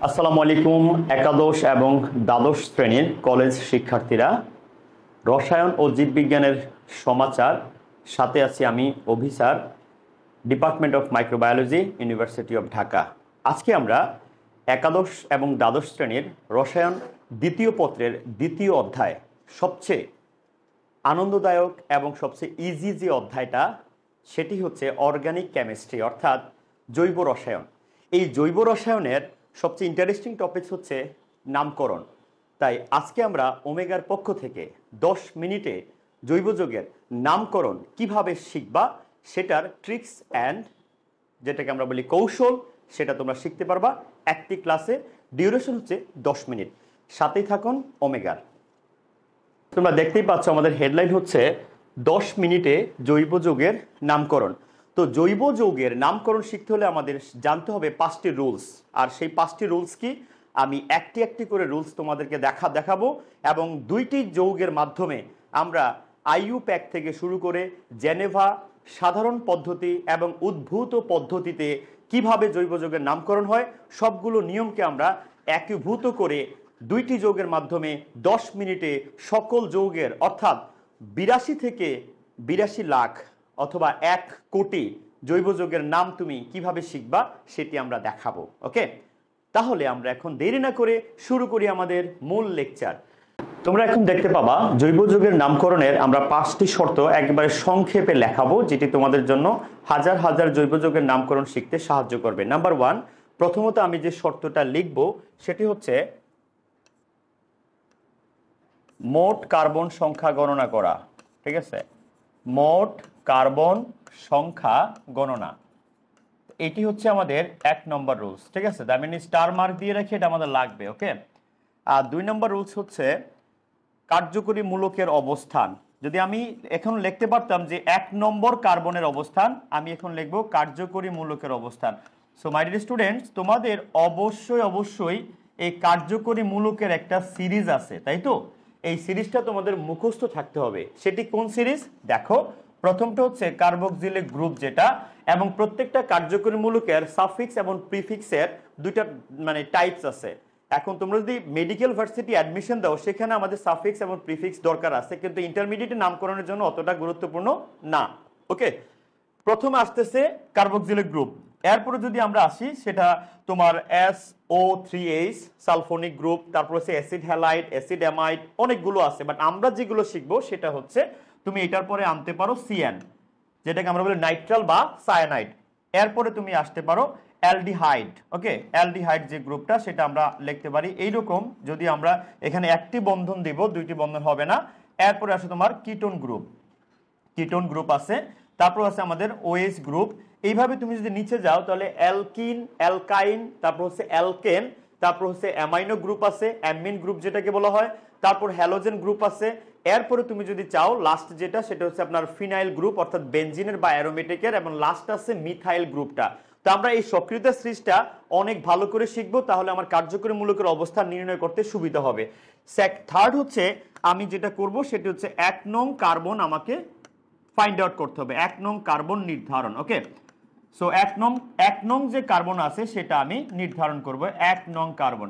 আসসালামু আলাইকুম একাদশ এবং দ্বাদশ শ্রেণীর কলেজ শিক্ষার্থীরা। রসায়ন ও জীববিজ্ঞানের সমাচার সাথে আছি আমি Abhisar, department of microbiology, university of Dhaka. আজকে আমরা একাদশ এবং দ্বাদশ শ্রেণীর রসায়ন দ্বিতীয় পত্রের দ্বিতীয় অধ্যায়, সবচেয়ে আনন্দদায়ক এবং সবচেয়ে ইজি যে অধ্যায়টা সেটি হচ্ছে অর্গানিক কেমিস্ট্রি অর্থাৎ জৈব রসায়ন। এই জৈব রসায়নের সবচেয়ে ইন্টারেস্টিং টপিক হচ্ছে নামকরণ। তাই আজকে আমরা ওমেগার পক্ষ থেকে 10 মিনিটে জৈব যৌগের নামকরণ কিভাবে শিখবা সেটার ট্রিক্স অ্যান্ড যেটাকে আমরা বলি কৌশল, সেটা তোমরা শিখতে পারবা একটি ক্লাসে। ডিউরেশন হচ্ছে 10 মিনিট। সাথেই থাকুন ওমেগার। তোমরা দেখতেই পাচ্ছ আমাদের হেডলাইন হচ্ছে 10 মিনিটে জৈব যৌগের নামকরণ। তো জৈব যৌগের নামকরণ শিখতে হলে আমাদের জানতে হবে 5টি রুলস। আর সেই 5টি রুলস কি, আমি একটি একটি করে রুলস তোমাদেরকে দেখাবো এবং 2টি যৌগের মাধ্যমে আমরা আইইউ প্যাক থেকে শুরু করে জেনেভা সাধারণ পদ্ধতি এবং উদ্ভূত পদ্ধতিতে কিভাবে জৈব যৌগের নামকরণ হয় সবগুলো নিয়মকে আমরা একীভূত করে 2টি যৌগের মাধ্যমে 10 মিনিটে সকল যৌগের অর্থাৎ 82 থেকে 82 লাখ অথবা 1 কোটি জৈব যৌগের নাম তুমি কিভাবে শিখবা সেটি আমরা দেখাবো। ওকে, তাহলে আমরা এখন দেরি না করে শুরু করি আমাদের মূল লেকচার। তোমরা এখন দেখতে পাবা জৈব যৌগের নামকরণের আমরা 5টি শর্ত একবারে সংক্ষেপে লেখাবো, যেটি তোমাদের জন্য হাজার হাজার জৈব যৌগের নামকরণ শিখতে সাহায্য করবে। নাম্বার 1, প্রথমত আমি যে শর্তটা লিখব সেটি হচ্ছে মোট কার্বন সংখ্যা গণনা করা। ঠিক আছে, মোট কার্বন সংখ্যা গণনা, এটি হচ্ছে আমাদের 1 নম্বর রুলস। ঠিক আছে, আমি স্টার মার্ক দিয়ে রাখি, এটা আমাদের লাগবে। ওকে, আর 2 নম্বর রুলস হচ্ছে কার্যকরী মূলকের অবস্থান। যদি আমি এখন লিখতে পারতাম যে 1 নম্বর কার্বনের অবস্থান, আমি এখন লিখব কার্যকরী মূলকের অবস্থান। সো মাই ডিয়ার স্টুডেন্টস, তোমাদের অবশ্যই এই কার্যকরী মূলকের একটা সিরিজ আছে, তাই তো? এই সিরিজটা তোমাদের মুখস্থ থাকতে হবে। সেটি কোন সিরিজ দেখো, প্রথমটা হচ্ছে কার্বক্সিলিক গ্রুপ যেটা, এবং প্রত্যেকটা কার্যকরী মূলকের সাফিক্স এবং প্রিফিক্সের দুইটা টাইপস আছে। এখন তোমরা যদি মেডিকেল ভার্সিটি অ্যাডমিশন দাও সেখানে আমাদের সাফিক্স এবং প্রিফিক্স দরকার আছে, কিন্তু ইন্টারমিডিয়েট নামকরণের জন্য অতটা গুরুত্বপূর্ণ না। ওকে, প্রথমে আসতেছে কার্বক্সিলিক গ্রুপ। এরপরে যদি আমরা আসি সেটা তোমার SO3H সালফোনিক গ্রুপ, তারপর হচ্ছে অ্যাসিড হ্যালাইড, অ্যাসিড অ্যামাইড, অনেকগুলো আছে। বাট আমরা যেগুলো শিখবো সেটা হচ্ছে তুমি এটার পরে আনতে পারো CN, যেটাকে আমরা বলি নাইট্রাল বা সায়ানাইড। এরপরে তুমি আসতে পারো অ্যালডিহাইড। ওকে, অ্যালডিহাইড যে গ্রুপটা সেটা আমরা লিখতে পারি এইরকম। যদি আমরা এখানে একটি বন্ধন দিব, 2টি বন্ধন হবে না। এরপরে আসে তোমার কিটোন গ্রুপ, কিটোন গ্রুপ আছে। তারপর আছে আমাদের OH গ্রুপ। এইভাবে তুমি যদি নিচে যাও তাহলে অ্যালকিন, অ্যালকাইন, তারপর হচ্ছে অ্যালকেন, তারপর হচ্ছে অ্যামাইনো গ্রুপ আছে, অ্যামিন গ্রুপ যেটাকে বলা হয়, তারপর হ্যালোজেন গ্রুপ আছে। এরপরে তুমি যদি চাও লাস্ট যেটা, সেটা হচ্ছে আপনার ফিনাইল গ্রুপ অর্থাৎ বেনজিনের বা অ্যারোমেটিকের, এবং লাস্ট আছে মিথাইল গ্রুপটা। তো আমরা এই সক্রিয়তা সিরিজটা অনেক ভালো করে শিখবো, তাহলে আমার কার্যকরী মূলকের অবস্থান নির্ণয় করতে সুবিধা হবে। থার্ড হচ্ছে আমি যেটা করব সেটা হচ্ছে 1 নং কার্বন আমাকে ফাইন্ড আউট করতে হবে, 1 নং কার্বন নির্ধারণ। ওকে, সো 1 নং যে কার্বন আছে সেটা আমি নির্ধারণ করব, 1 নং কার্বন।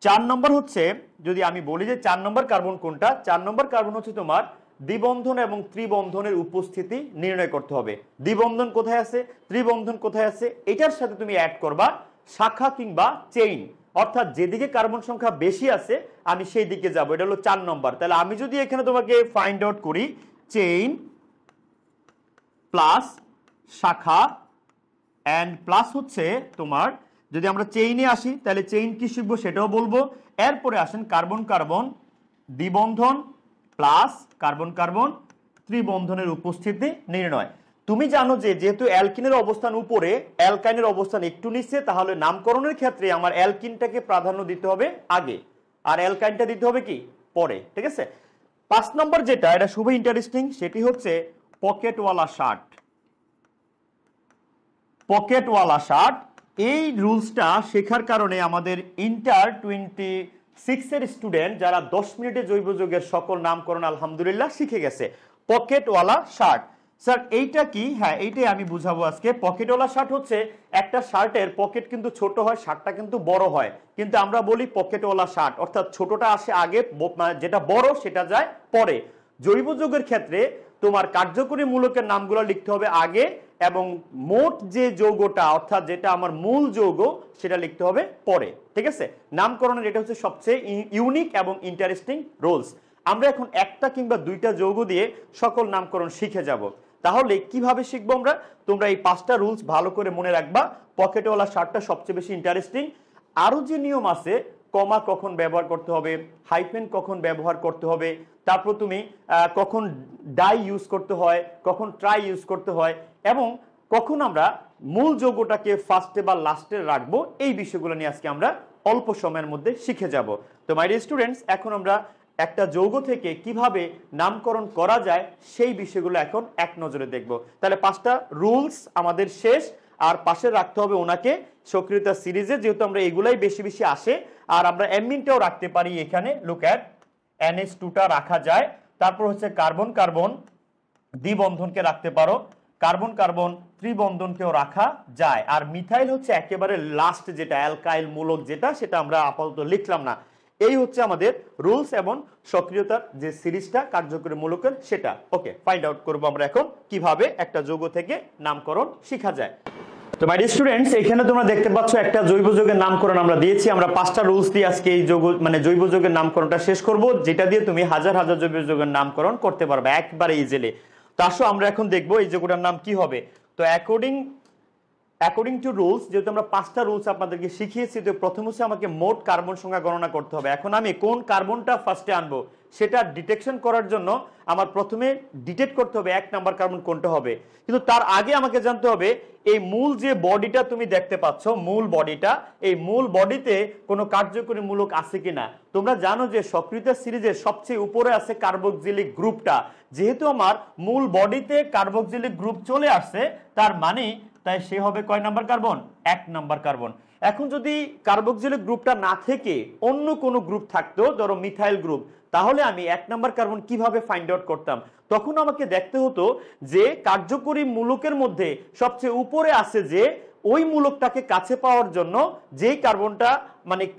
4 নম্বর হচ্ছে, যদি আমি বলি যে 4 নম্বর কার্বন কোনটা, 4 নম্বর কার্বন হচ্ছে তোমার দ্বিবন্ধন এবং ত্রিবন্ধনের উপস্থিতি নির্ণয় করতে হবে। দ্বিবন্ধন কোথায় আছে, ত্রিবন্ধন কোথায় আছে, এটার সাথে তুমি অ্যাড করবা শাখা কিংবা চেইন, অর্থাৎ যেদিকে কার্বন সংখ্যা বেশি আছে আমি সেই দিকে যাব। এটা হলো 4 নম্বর। তাহলে আমি যদি এখানে তোমাকে ফাইন্ড আউট করি চেইন প্লাস শাখা এন্ড প্লাস হচ্ছে তোমার, যদি আমরা চেইনে আসি তাহলে চেইন কি শিখবো সেটাও বলবো। এরপরে আসেন কার্বন কার্বন দ্বিবন্ধন প্লাস কার্বন কার্বন ত্রিবন্ধনের উপস্থিতি নির্ণয়। তুমি জানো যে যেহেতু অ্যালকিনের অবস্থান উপরে, অ্যালকাইনের অবস্থান একটু নিচে, তাহলে নামকরণের ক্ষেত্রে আমার অ্যালকিনটাকে প্রাধান্য দিতে হবে আগে আর অ্যালকাইনটা দিতে হবে কি পরে। ঠিক আছে, 5 নম্বর যেটা, এটা খুবই ইন্টারেস্টিং, সেটি হচ্ছে পকেটওয়ালা শার্ট। পকেটওয়ালা শার্ট, এই রুলসটা শেখার কারণে আমাদের ইন্টার 26 এর স্টুডেন্ট যারা 10 মিনিটে জৈব যৌগের সকল নামকরণ আলহামদুলিল্লাহ শিখে গেছে। পকেটওয়ালা শার্ট, স্যার এইটা কি? হ্যাঁ, এইটাই আমি বুঝাবো আজকে। পকেটওয়ালা শার্ট হচ্ছে একটা শার্টের পকেট কিন্তু ছোট হয়, শার্টটা কিন্তু বড় হয়, কিন্তু আমরা বলি পকেটওয়ালা শার্ট, অর্থাৎ ছোটটা আসে আগে, যেটা বড় সেটা যায় পরে। জৈব যৌগের ক্ষেত্রে তোমার কার্যকরী মূলকের নামগুলো লিখতে হবে আগে, এবং মোট যে যৌগটা অর্থাৎ যেটা আমার মূল যৌগ সেটা লিখতে হবে পরে। ঠিক আছে, নামকরণের এটা হচ্ছে সবচেয়ে ইউনিক এবং ইন্টারেস্টিং রুলস। আমরা এখন একটা কিংবা দুইটা যৌগ দিয়ে সকল নামকরণ শিখে যাব। তাহলে কিভাবে শিখবো আমরা? তোমরা এই 5টা রুলস ভালো করে মনে রাখবা। পকেটওয়ালা শার্টটা সবচেয়ে বেশি ইন্টারেস্টিং। আরো যে নিয়ম আছে, কমা কখন ব্যবহার করতে হবে, হাইফেন কখন ব্যবহার করতে হবে, তারপর তুমি কখন ডাই ইউজ করতে হয়, কখন ট্রাই ইউজ করতে হয়, এবং কখন আমরা মূল যৌগটাকে ফার্স্টে বা লাস্টে রাখবো, এই বিষয়গুলো নিয়ে আজকে আমরা অল্প সময়ের মধ্যে শিখে যাব। তো মাই ডিয়ার স্টুডেন্টস, এখন আমরা একটা যৌগ থেকে কিভাবে নামকরণ করা যায় সেই বিষয়গুলো এখন এক নজরে দেখব। তাহলে 5টা রুলস আমাদের শেষ, আর পাশে রাখতে হবে ওনাকে সক্রিয়তা সিরিজে, যেহেতু আমরা এগুলাই বেশি বেশি আসে। আর আমরা অ্যামিনটাও রাখতে পারি এখানে, লুক অ্যাট NH2টা রাখা যায়। তারপর হচ্ছে কার্বন কার্বন দ্বিবন্ধনকে রাখতে পারো, কার্বন কার্বন ত্রিবন্ধনকেও রাখা যায়। আর মিথাইল হচ্ছে একেবারে লাস্ট, যেটা অ্যালকাইল মূলক, যেটা সেটা আমরা আপাতত লিখলাম না। এই হচ্ছে আমাদের রুলস এবং সক্রিয়তার যে সিরিজটা কার্যকরী মূলকের, সেটা ওকে ফাইন্ড আউট করবো আমরা এখন কিভাবে একটা যৌগ থেকে নামকরণ শেখা যায়। তো মাই ডিয়ার স্টুডেন্টস, এখানে তোমরা দেখতে পাচ্ছ একটা জৈব যৌগের নামকরণ আমরা দিয়েছি। আমরা 5টা রুলস দিয়ে আজকে এই যৌগ জৈব যৌগের নামকরণটা শেষ করব, যেটা দিয়ে তুমি হাজার হাজার জৈব যৌগের নামকরণ করতে পারবে একবারে ইজিলি। তো আসো আমরা এখন দেখবো এই যৌগটার নাম কি হবে। তো অ্যাকর্ডিং টু রুলস, যেহেতু আমরা 5টা রুলস আপনাদেরকে শিখিয়েছি, তো প্রথম হচ্ছে আমাকে মোট কার্বন সংখ্যা গণনা করতে হবে। এখন আমি কোন কার্বনটা ফার্স্টে আনবো সেটা ডিটেকশন করার জন্য আমার প্রথমে ডিটেক্ট করতে হবে 1 নাম্বার কার্বন কোনটা হবে। কিন্তু তার আগে আমাকে জানতে হবে এই মূল যে বডিটা তুমি দেখতে পাচ্ছ, মূল বডিটা, এই মূল বডিতে কোনো কার্যকরী মূলক আছে কিনা। তোমরা জানো যে সক্রিয়তা সিরিজের সবচেয়ে উপরে আছে কার্বক্সিলিক গ্রুপটা। যেহেতু আমার মূল বডিতে কার্বক্সিলিক গ্রুপ চলে আসছে, তার মানে তাই সে হবে কয় নাম্বার কার্বন? 1 number carbon. এখন যদি কার্বক্সিলিক গ্রুপটা না থেকে অন্য কোনো গ্রুপ থাকতো, ধরো মিথাইল গ্রুপ, তাহলে আমি 1 নাম্বার কার্বন কিভাবে ফাইন্ড আউট করতাম? তখন আমাকে দেখতে হতো যে কার্যকরী মূলকের মধ্যে সবচেয়ে উপরে আছে যে ওই মূলকটাকে কাছে পাওয়ার জন্য যেই কার্বনটা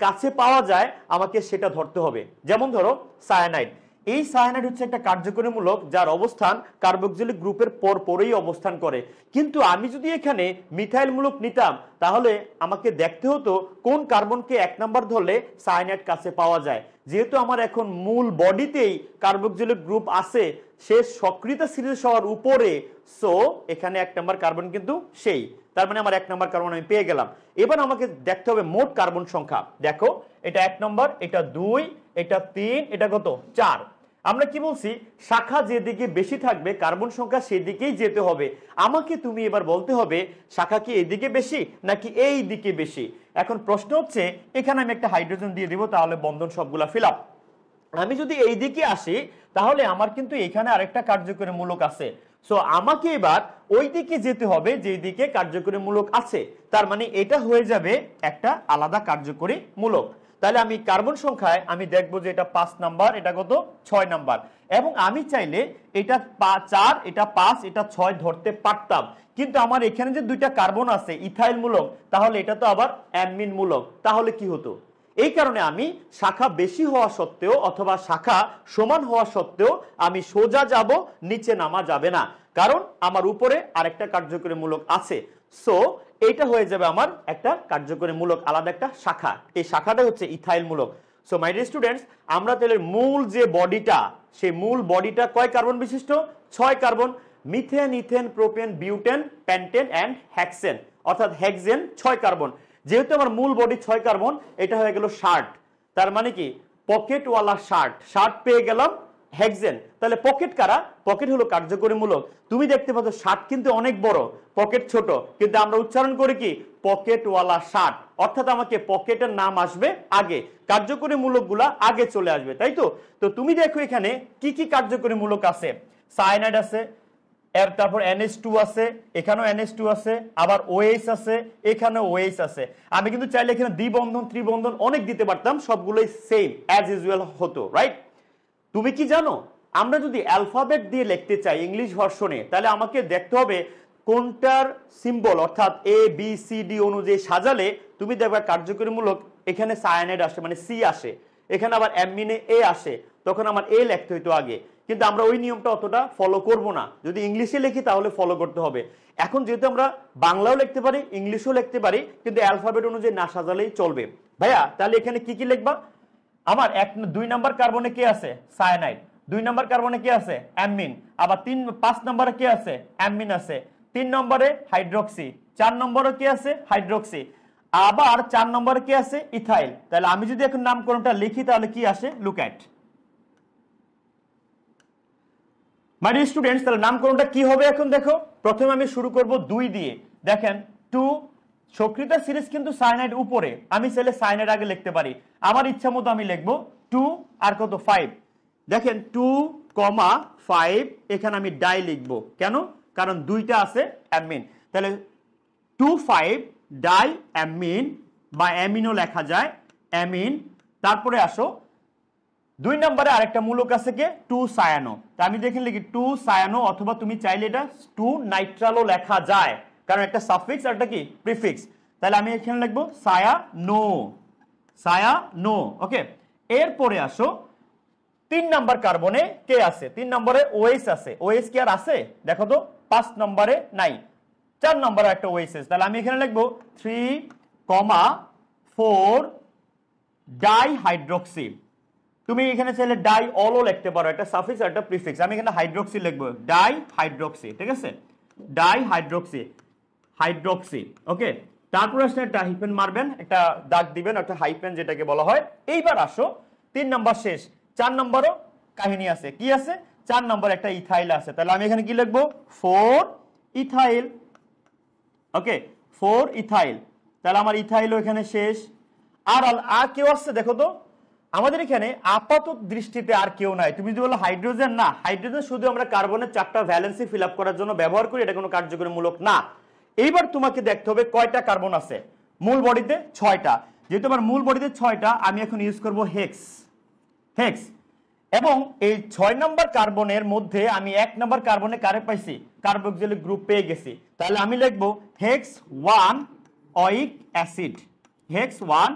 কাছে পাওয়া যায় আমাকে সেটা ধরতে হবে। যেমন ধরো সায়ানাইড। এই সায়ানাইড হচ্ছে একটা কার্যকরী মূলক যার অবস্থান কার্বক্সিলিক গ্রুপের পরেই অবস্থান করে। কিন্তু আমি যদি এখানে মিথাইল মূলক নিতাম, তাহলে আমাকে দেখতে হতো কোন কার্বনকে 1 নাম্বার ধরলে সায়ানাইড কাছে পাওয়া যায়। যেহেতু আমার এখন মূল বডিতেই কার্বক্সিলিক গ্রুপ আছে, সে সক্রিয়তা সিরিজ হওয়ার উপরে, সো এখানে 1 নাম্বার কার্বন কিন্তু সেই, তার মানে আমার 1 নাম্বার কার্বন আমি পেয়ে গেলাম। এবার আমাকে দেখতে হবে মোট কার্বন সংখ্যা। দেখো, এটা 1 নম্বর, এটা 2, এটা 3, এটা কত? 4। আমরা কি বলছি? শাখা যেদিকে বেশি থাকবে কার্বন সংখ্যা সেদিকেই যেতে হবে। আমাকে তুমি এবার বলতে হবে শাখা কি এইদিকে বেশি নাকি এই দিকে বেশি। এখন প্রশ্ন হচ্ছে, এখানে আমি একটা হাইড্রোজেন দিয়ে দিব, তাহলে বন্ধন সবগুলা ফিল আপ। আমি যদি এই দিকে আসি, তাহলে আমার কিন্তু এখানে আরেকটা কার্যকরী মূলক আছে। সো আমাকে এবার ওই দিকে যেতে হবে যেই দিকে কার্যকরী মূলক আছে। তার মানে এটা হয়ে যাবে একটা আলাদা কার্যকরী মূলক। তাহলে আমি কার্বন সংখ্যায় আমি দেখবো যে এটা 5 নাম্বার, এটা কত? 6 নাম্বার। এবং আমি চাইলে এটা 4, এটা 5, এটা 6 ধরতে পারতাম, কিন্তু আমার এখানে যে দুইটা কার্বন আছে ইথাইল মূলক, তাহলে এটা তো আবার অ্যামিন মূলক, তাহলে কি হতো? এই কারণে আমি শাখা বেশি হওয়া সত্ত্বেও অথবা শাখা সমান হওয়া সত্ত্বেও আমি সোজা যাব, নিচে নামা যাবে না, কারণ আমার উপরে আরেকটা কার্যকরী মূলক আছে। সো এইটা হয়ে যাবে আমার একটা কার্যকরী মূলক, আলাদা একটা শাখা। এই শাখাটা হচ্ছে ইথাইল মূলক। সো মাই ডিয়ার স্টুডেন্টস, আমরা তাহলে মূল যে বডিটা, সেই মূল বডিটা কয় কার্বন বিশিষ্ট? 6 carbon. Methane, ethane, propane, butane, pentane and hexane, অর্থাৎ হেক্সেন 6 কার্বন। যেহেতু আমার মূল বডি 6 কার্বন, এটা হয়ে গেল 60। তার মানে কি? পকেটওয়ালা 60 পেয়ে গেলাম হেক্সেন। তাহলে পকেট কারা? পকেট হলো কার্যকরী মূলক। তুমি দেখতে পাচ্ছ 60 কিন্তু অনেক বড়, পকেট ছোট, কিন্তু আমরা উচ্চারণ করি কি? পকেটওয়ালা 60। অর্থাৎ আমাকে পকেটের নাম আসবে আগে, কার্যকরী মূলকগুলা আগে চলে আসবে, তাই তো? তো তুমি দেখো এখানে কি কি কার্যকরী মূলক আছে। সায়ানাইড আছে, এর তারপর NH2 আছে, এখানেও NH2 আছে, আবার OH আছে, এখানেও OH আছে। আমি কিন্তু চাইলে এখানে দ্বিবন্ধন, ত্রিবন্ধন অনেক দিতে পারতাম, সবগুলোই সেম অ্যাজ ইউজুয়াল হতো, রাইট? তুমি কি জানো আমরা যদি অ্যালফাবেট দিয়ে লিখতে চাই ইংলিশ ভার্সনে, তাহলে আমাকে দেখতে হবে কোনটার সিম্বল অর্থাৎ এ বি সি ডি অনুযায়ী সাজালে তুমি দেখবে কার্যকরীমূলক এখানে সায়ানাইড আসে, মানে সি আসে, এখানে আবার অ্যামিনে এ আসে, তখন আমার এ লিখতে হইতো আগে। কিন্তু আমরা ওই নিয়মটা অতটা ফলো করব না, যদি ইংলিশে লিখি তাহলে ফলো করতে হবে। এখন যেহেতু আমরা বাংলাও লিখতে পারি, ইংলিশও লিখতে পারি, কিন্তু অ্যালফাবেট অনুযায়ী না সাজালেই চলবে। ভাইয়া তাহলে এখানে কি কি লিখবা? আমার 2 নাম্বার কার্বনে কে আছে? সায়ানাইড। 2 নাম্বার কার্বনে কে আছে? অ্যামিন। আবার 5 নম্বরে কে আছে? অ্যামিন আছে। 3 নম্বরে হাইড্রোক্সি। 4 নম্বরে কে আছে? হাইড্রোক্সি। আবার 4 নম্বরে কে আছে? ইথাইল। তাহলে আমি যদি এখন নামকরণটা লিখি তাহলে কি আসে? Look at my dear students. তাহলে নামকরণটা কি হবে এখন দেখো। প্রথমে আমি শুরু করব 2 দিয়ে। দেখেন 2, সক্রিয়তা সিরিজ কিন্তু সায়ানাইড উপরে, আমি চাইলে সায়ানাইড আগে লিখতে পারি, আমার ইচ্ছা মতো আমি লিখবো 2 আর কত 5। দেখেন 2,5 এখানে আমি ডাই লিখবো, কেন? কারণ 2টা আছে অ্যামিন। তাহলে 2,5 ডাই অ্যামিন বা অ্যামিনও লেখা যায়, অ্যামিন। তারপরে আসো 2 নম্বরে আরেকটা মূলক আছে কে? 2 সায়ানো। তা আমি দেখে লিখি 2 সায়ানো, অথবা তুমি চাইলে এটা 2 নাইট্রালও লেখা যায়, কারণ একটা সাফিক্স আর একটা কি প্রিফিক্স। তাহলে আমি এখানে লিখবো সায়ানো, সায়ানো। ওকে, এরপরে আসো 3 নাম্বার কার্বনে কে আছে? 3 নম্বরে ওএইচ আছে। ওএইচ কি আর আছে? দেখো তো 5 নম্বরে নাই। 4 নম্বরে একটা ওএইচ আছে। তাহলে আমি এখানে লিখবো 3,4 ডাই হাইড্রোক্সি। তুমি এখানে চাইলে ডাই অলও লিখতে পারো, একটা সাফিক্স আর একটা প্রিফিক্স। আমি এখানে হাইড্রোক্সি লিখবো, ডাই হাইড্রোক্সি, ঠিক আছে? Die hydroxy, hydroxy. ওকে, তারপর আসলে একটা হাইফেন মারবেন, একটা দাগ দিবেন, একটা হাইফেন যেটাকে বলা হয়। এইবার আসো 3 নাম্বার শেষ। 4 নম্বরও কাহিনী আছে। কি আছে? 4 নম্বর একটা ইথাইল আছে। তাহলে আমি এখানে কি লিখবো? 4 ইথাইল। ওকে, 4 ইথাইল। তাহলে আমার ইথাইলও এখানে শেষ। আর কেউ আসছে দেখো তো। আমাদের এখানে আপাতত দৃষ্টিতে আর কেউ নাই। তুমি যদি বলো হাইড্রোজেন, না, হাইড্রোজেন শুধু আমরা কার্বনের 4টা ভ্যালেন্সি ফিল আপ করার জন্য ব্যবহার করি, এটা কোনো কার্যকরীমূলক না। এইবার তোমাকে দেখতে হবে কয়টা কার্বন আছে। মূল বডিতে 6টা। যেহেতু আমার মূল বডিতে 6টা, আমি এখন ইউজ করব হেক্স, হেক্স। এবং এই 6 নম্বর কার্বনের মধ্যে আমি 1 নম্বর কার্বনে কারে পাইছি? কার্বক্সিলিক গ্রুপ পেয়ে গেছি। তাহলে আমি লিখবো হেক্স 1 অয়িক অ্যাসিড, হেক্স 1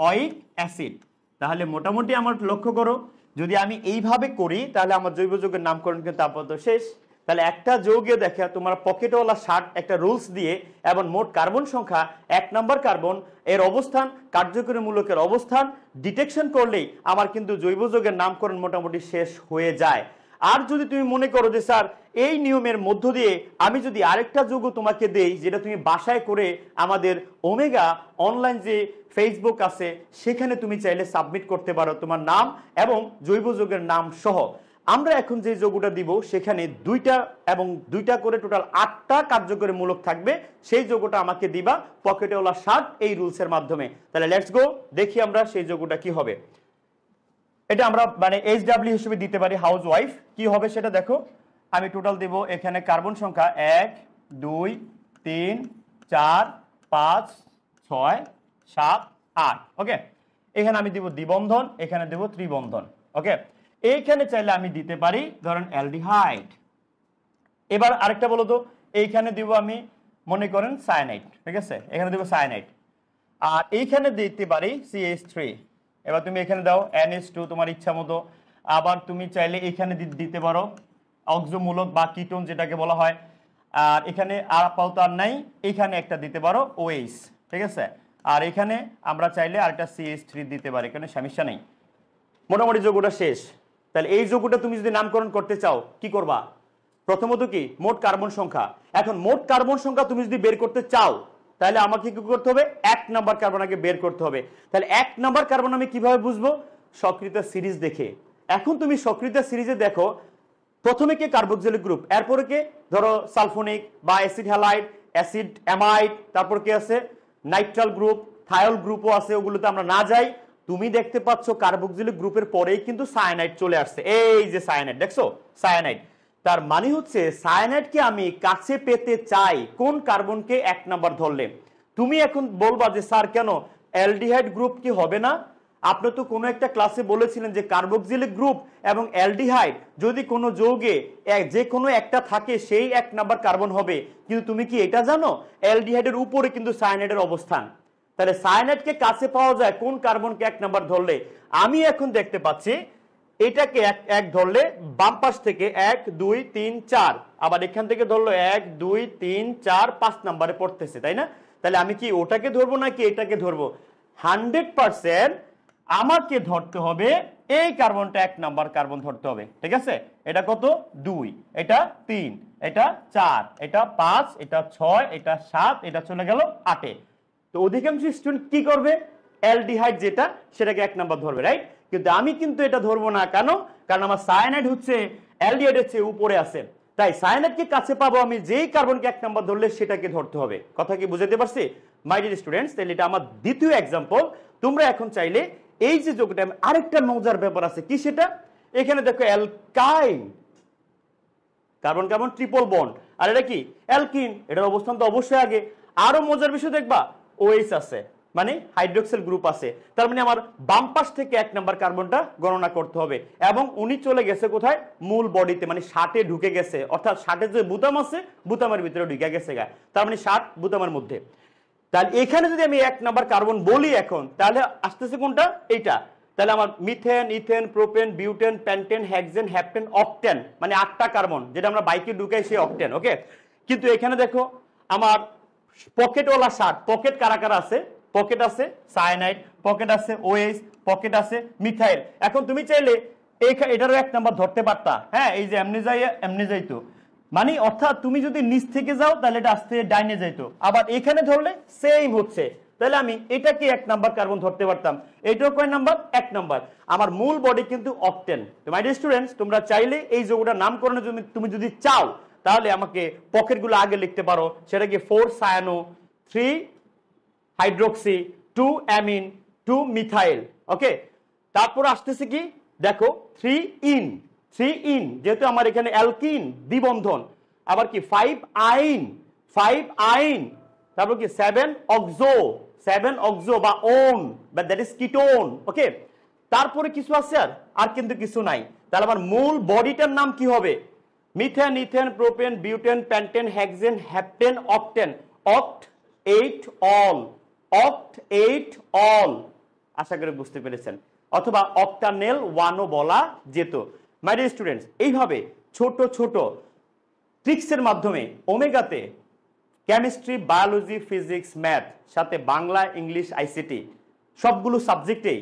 অয়িক অ্যাসিড। তাহলে মোটামুটি আমার লক্ষ্য করো, যদি আমি এইভাবে করি তাহলে আমার জৈব যৌগের নামকরণ কিন্তু আপাতত শেষ। তাহলে একটা যৌগে দেখে তোমার পকেটওয়ালা শার্ট একটা রুলস দিয়ে এবং মোট কার্বন সংখ্যা 1 নম্বর কার্বন এর অবস্থান, কার্যকরী মূলকের অবস্থান ডিটেকশন করলেই আমার কিন্তু জৈব যৌগের নামকরণ মোটামুটি শেষ হয়ে যায়। আর যদি তুমি মনে করো যে স্যার এই নিয়মের মধ্য দিয়ে আমি যদি আরেকটা যৌগ তোমাকে দেই, যেটা তুমি বাসায় করে আমাদের ওমেগা অনলাইন যে ফেসবুক আছে সেখানে তুমি চাইলে সাবমিট করতে পারো তোমার নাম এবং জৈব যৌগের নাম সহ। আমরা এখন যে যৌগটা দিব সেখানে 2টা করে টোটাল 8টা কার্যকরী মূলক থাকবে। সেই যৌগটা আমাকে দিবা পকেটেওয়ালা শার্ট এই রুলসের মাধ্যমে। তাহলে লেটস গো, দেখি আমরা সেই যৌগটা কি হবে। এটা আমরা মানে HW হিসেবে দিতে পারি, হাউস ওয়াইফ। কি হবে সেটা দেখো। আমি টোটাল দেব এখানে কার্বন সংখ্যা 1 2 3 4 5 6 7 8। ওকে, এখানে আমি দিব দ্বিবন্ধন, এখানে দেব ত্রিবন্ধন। ওকে, এইখানে চাইলে আমি দিতে পারি ধরেন অ্যালডিহাইড। এবার আরেকটা বলো তো, এইখানে দিব আমি মনে করেন সায়ানাইড, ঠিক আছে? এখানে দেব সায়ানাইড। আর এইখানে দিতে পারি CH3। এবার তুমি এখানে দাও NH2 তোমার ইচ্ছা মতো। আবার তুমি চাইলে এখানে দিতে পারো অক্সোমূলক বা কিটোন যেটাকে বলা হয়। আর এখানে আর আপাতত আর নাই, এখানে একটা দিতে পারো OH, ঠিক আছে? আর এখানে আমরা চাইলে আরেকটা CH3 দিতে পারি, এখানে সমস্যা নেই। মোটামুটি যৌগটা শেষ। তাহলে এই যৌগটা তুমি যদি নামকরণ করতে চাও কি করবা? প্রথমত কি মোট কার্বন সংখ্যা। এখন মোট কার্বন সংখ্যা তুমি যদি বের করতে চাও তাহলে আমাকে কি করতে হবে? 1 নাম্বার কার্বন আগে বের করতে হবে। তাহলে 1 নাম্বার কার্বন আমি কিভাবে বুঝবো? সক্রিয়তা সিরিজ দেখে। এখন তুমি সক্রিয়তা সিরিজে দেখো প্রথমে কে কার্বক্সিলিক গ্রুপ, এরপরে কে ধরো সালফোনিক বা অ্যাসিড হ্যালাইড, অ্যাসিড অ্যামাইড, তারপর কি আছে নাইট্রাল গ্রুপ, থায়োল গ্রুপও আছে, ওগুলোতে আমরা না যাই। তুমি দেখতে পাচ্ছ কার্বক্সিলিক গ্রুপের পরেই কিন্তু সায়ানাইড চলে আসছে। এই যে সায়ানাইড দেখছো, সায়ানাইড। তার মানে হচ্ছে সায়ানাইডকে আমি কাছে পেতে চাই কোন কার্বনকে 1 নাম্বার ধরলে। তুমি এখন বলবা যে স্যার কেন অ্যালডিহাইড গ্রুপ কি হবে না? আপনি তো কোনো একটা ক্লাসে বলেছিলেন যে কার্বক্সিলিক গ্রুপ এবং অ্যালডিহাইড যদি কোনো যৌগে যে কোনো একটা থাকে সেই 1 নাম্বার কার্বন হবে, কিন্তু তুমি কি এটা জানো অ্যালডিহাইডের উপরে কিন্তু সায়ানাইডের অবস্থান। তাহলে সায়ানাইডকে কাছে পাওয়া যায় কোন কার্বনকে 1 নাম্বার ধরলে? আমি এখন দেখতে পাচ্ছি এটাকে এক ধরলে বাম পাশ থেকে 1 2 3 4, আবার এখান থেকে ধরলো 1 2 3 4 5 নম্বরে পড়তেছে, তাই না? তাহলে আমি কি ওটাকে ধরবো নাকি এটাকে ধরবো? 100% আমাকে ধরতে হবে এই কার্বনটা 1 নাম্বার কার্বন ধরতে হবে, ঠিক আছে? এটা কত? 2, এটা 3, এটা 4, এটা 5, এটা 6, এটা 7, এটা চলে গেল 8 এ। তো অধিকাংশ স্টুডেন্ট কি করবে? অ্যালডিহাইড যেটা সেটাকে 1 নাম্বার ধরবে, রাইট? কিন্তু আমি কিন্তু এটা ধরবো না। কেন? কারণ আমার সায়ানাইড হচ্ছে অ্যালডিহাইডের চেয়ে উপরে আছে। তাই সায়ানাইডকে কাছে পাবো আমি যেই কার্বনকে 1 নাম্বার ধরলে সেটাকে ধরতে হবে। কথা কি বুঝাতে পারছি মাই ডিয়ার স্টুডেন্টস? তাহলে এটা আমার দ্বিতীয় এক্সাম্পল। তোমরা এখন চাইলে এই যে যোগটা, আরেকটা মজার ব্যাপার আছে, কি সেটা? এখানে দেখো alkyne, carbon carbon triple bond, আর এটা কি অ্যালকিন, এটার অবস্থান তো অবশ্যই আগে। আরো মজার বিষয় দেখবা ওএইচ আছে, মানে হাইড্রোক্সিল গ্রুপ আছে। তার মানে আমার বাম পাশ থেকে 1 নাম্বার কার্বনটা গণনা করতে হবে, এবং উনি চলে গেছে কোথায়? মূল বডিতে, মানে 60-এ ঢুকে গেছে, অর্থাৎ 60-এর যে বুতাম আছে বুতামের ভিতরে ঢুকে গেছে গা, তার মানে 60 বুতামের মধ্যে। তাহলে এখানে যদি আমি 1 নাম্বার কার্বন বলি এখন, তাহলে আসতেছে কোনটা? এইটা। তাহলে আমার methane, ethane, propane, butane, pentane, hexane, heptane, octane, মানে 8টা কার্বন, যেটা আমরা বাইকে ঢুকাই সেই অক্টেন, ওকে? কিন্তু এখানে দেখো আমার পকেটওয়ালা 60, পকেট কারা কারা আছে? পকেট আছে সায়ানাইড, পকেট আছে ওএইচ, পকেট আছে মিথাইল। এখন তুমি চাইলে এটারও 1 নাম্বার ধরতে পারতা, হ্যাঁ? এই যে এমনি যাইতো, মানে অর্থাৎ তুমি যদি নিচ থেকে যাও তাহলে এটা আস্তে ডাইনে যাইতো, আবার এখানে ধরলে সেম হচ্ছে। তাহলে আমি এটাকে 1 নাম্বার কার্বন ধরতে পারতাম। এটাও কয় নাম্বার? 1 নাম্বার। আমার মূল বডি কিন্তু অক্টেন। তো মাই ডিয়ার স্টুডেন্টস, তোমরা চাইলে এই যৌগটার নামকরণের জন্য তুমি যদি চাও তাহলে আমাকে পকেটগুলো আগে লিখতে পারো। সেটা কি 4 সায়ানো, 3 হাইড্রোক্সি, 2 অ্যামিন, 2 মিথাইল, ওকে? তারপর আসতেছে কি দেখো 3 ইন, 3 ইন, যেহেতু আমার এখানে অ্যালকিন দ্বিবন্ধন, আবার কি 5 আইন, 5 আইন, তারপর কি 7 অক্সো, 7 অক্সো বা ওন, বা দ্যাট ইজ কিটোন, ওকে? তারপরে কিছু আছে আর কিন্তু কিছু নাই। তাহলে আমার মূল বডিটার নাম কি হবে? Methane, ethane, propane, butane, pentane, hexane, heptane, octane, oct 8 all, অক্ট 8 অল। আশা করি বুঝতে পেরেছেন, অথবা অক্টানেল 1ও বলা যেত। মাই ডিয়ার স্টুডেন্টস, এইভাবে ছোট ছোট ট্রিক্সের মাধ্যমে ওমেগাতে কেমিস্ট্রি, বায়োলজি, ফিজিক্স, ম্যাথ, সাথে বাংলা, ইংলিশ, আইসিটি সবগুলো সাবজেক্টেই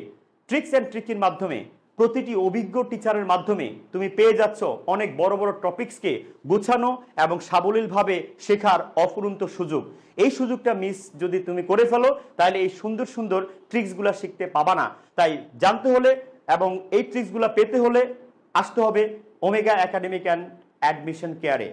ট্রিক্স অ্যান্ড ট্রিকের মাধ্যমে প্রতিটি অভিজ্ঞ টিচারের মাধ্যমে তুমি পেয়ে যাচ্ছ অনেক বড় বড় টপিকসকে গোছানো এবং সাবলীলভাবে শেখার অফুরন্ত সুযোগ। এই সুযোগটা মিস যদি তুমি করে ফেলো তাহলে এই সুন্দর সুন্দর ট্রিক্সগুলো শিখতে পাবা না। তাই জানতে হলে এবং এই ট্রিক্সগুলো পেতে হলে আসতে হবে ওমেগা একাডেমিক অ্যান্ড অ্যাডমিশন কেয়ারে।